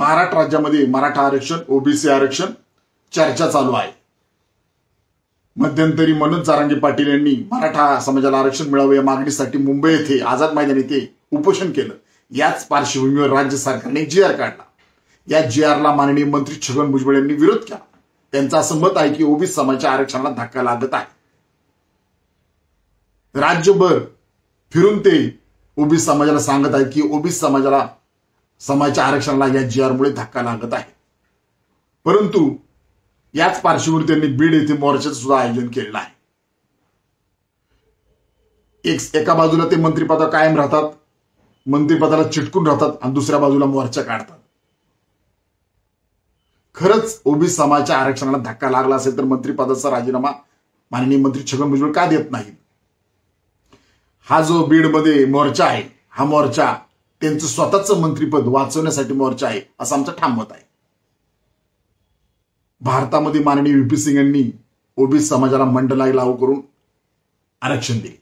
महाराष्ट्र राज्यामध्ये मराठा आरक्षण, ओबीसी आरक्षण चर्चा चालू आहे। मध्यंतरी मनोज जरांगे पाटील यांनी मराठा समाजाला आरक्षण मिळावे या मागणीसाठी मुंबई येथे आझाद मैदान येथे उपोषण केलं। याच पार्श्वभूमीवर राज्य सरकारने जीआर काढला। या जीआरला माननीय मंत्री छगन भुजबळ यांनी विरोध केला। त्यांचं असं मत आहे की ओबीसी समाजाच्या आरक्षणाला धक्का लागत आहे। राज्यभर फिरून ते ओबीसी समाजाला सांगत आहेत की ओबीसी समाजाच्या आरक्षणाला या जीआरमुळे धक्का लागत आहे। परंतु याच पार्श्वभूमीवर त्यांनी बीड येथे मोर्चाचं सुद्धा आयोजन केलेलं आहे। एका बाजूला ते मंत्रिपदावर कायम राहतात, मंत्रिपदाला चिटकून राहतात आणि दुसऱ्या बाजूला मोर्चा काढतात। खरंच ओबीसी समाजाच्या आरक्षणाला धक्का लागला असेल तर मंत्रिपदाचा राजीनामा माननीय मंत्री छगन भुजबळ का देत नाहीत? हा जो बीडमध्ये मोर्चा आहे, हा मोर्चा त्यांचं स्वतःचं मंत्रिपद वाचवण्यासाठी मोर्चा आहे असं आमचं ठाम मत आहे। भारतामध्ये माननीय व्हीपी सिंग यांनी ओबीसी समाजाला मंडल आयोग लागू करून आरक्षण दिले।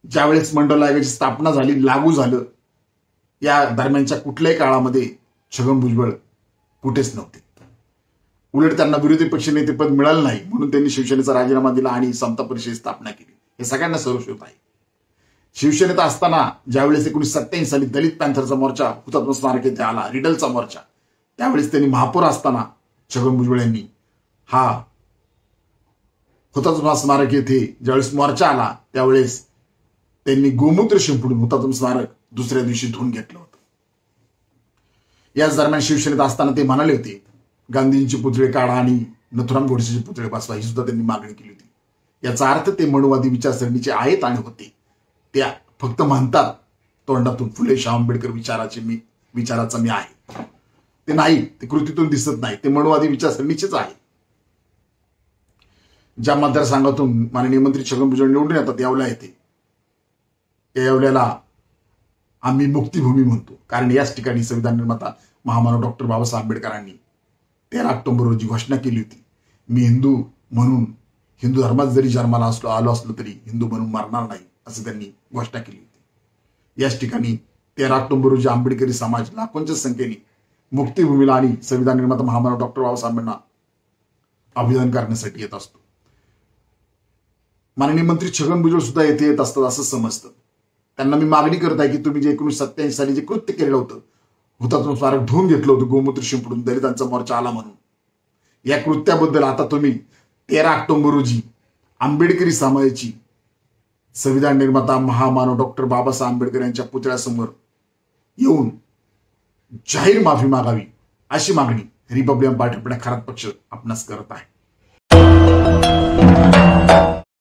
ज्यावेळेस मंडल आयोगाची स्थापना झाली, लागू झालं, या दरम्यानच्या कुठल्याही काळामध्ये छगन भुजबळ कुठेच नव्हते। उलट त्यांना विरोधी पक्षनेतेपद मिळालं नाही म्हणून त्यांनी शिवसेनेचा राजीनामा दिला आणि समता परिषदेची स्थापना केली। हे सगळ्यांना सर्वश्रुत आहे। शिवसेनेत असताना ज्यावेळेस 1987 साली दलित पॅंथरचा मोर्चा हुतात्मा स्मारक येथे आला, रिडलचा मोर्चा, त्यावेळेस त्यांनी महापौर असताना छगन भुजबळ यांनी हा हुतात्मा स्मारक येथे ज्यावेळेस मोर्चा आला त्यावेळेस त्यांनी गोमूत्र शिंपडून हुतात्मा स्मारक दुसऱ्या दिवशी धुवून घेतलं होतं। याच दरम्यान शिवसेनेत असताना ते म्हणाले होते गांधींचे पुतळे काढा आणि नथुराम गोडसेचे पुतळे बसवा, ही सुद्धा त्यांनी मागणी केली होती। याचा अर्थ ते मनुवादी विचारसरणीचे आहेत आणि होते। त्या फक्त म्हणतात तोंडातून फुले शाह आंबेडकर विचाराचा मी आहे, ते नाही, ते कृतीतून दिसत नाही, ते मनुवादी विचारसरणीचेच आहे। ज्या मतदारसंघातून माननीय मंत्री छगन भुजबळ निवडून येतात येवला येथे, या येवल्याला आम्ही मुक्तीभूमी म्हणतो, कारण याच ठिकाणी संविधान निर्माता महामानव डॉक्टर बाबासाहेब आंबेडकरांनी 13 ऑक्टोबर रोजी घोषणा केली होती, मी हिंदू म्हणून हिंदू धर्मात जरी जन्माला आलो असलो तरी हिंदू बनून मरणार नाही, असं त्यांनी घोषणा केली होती। याच ठिकाणी 13 ऑक्टोबर रोजी आंबेडकरी समाज लाखोंच्या संख्येने मुक्तीभूमीला आणि संविधान निर्माता महामानव डॉक्टर बाबासाहेबांना अभिवादन करण्यासाठी येत असतो। माननीय मंत्री छगन भुजबळ सुद्धा येथे येत असतात असं समजतं। त्यांना मी मागणी करत आहे की तुम्ही जे 1987 साली जे कृत्य केलेलं होतं, हुतात्मा स्मारक धुवून घेतलं होतं गोमूत्र शिंपडून, दलितांचा मोर्चा आला म्हणून, या कृत्याबद्दल आता तुम्ही 13 ऑक्टोबर रोजी आंबेडकरी समाजाची संविधान निर्माता महामानव डॉक्टर बाबासाहेब आंबेडकर यांच्या पुतळ्यासमोर येऊन जाहीर माफी मागावी अशी मागणी रिपब्लिकन पार्टी खरात पक्ष आपणास करत आहे।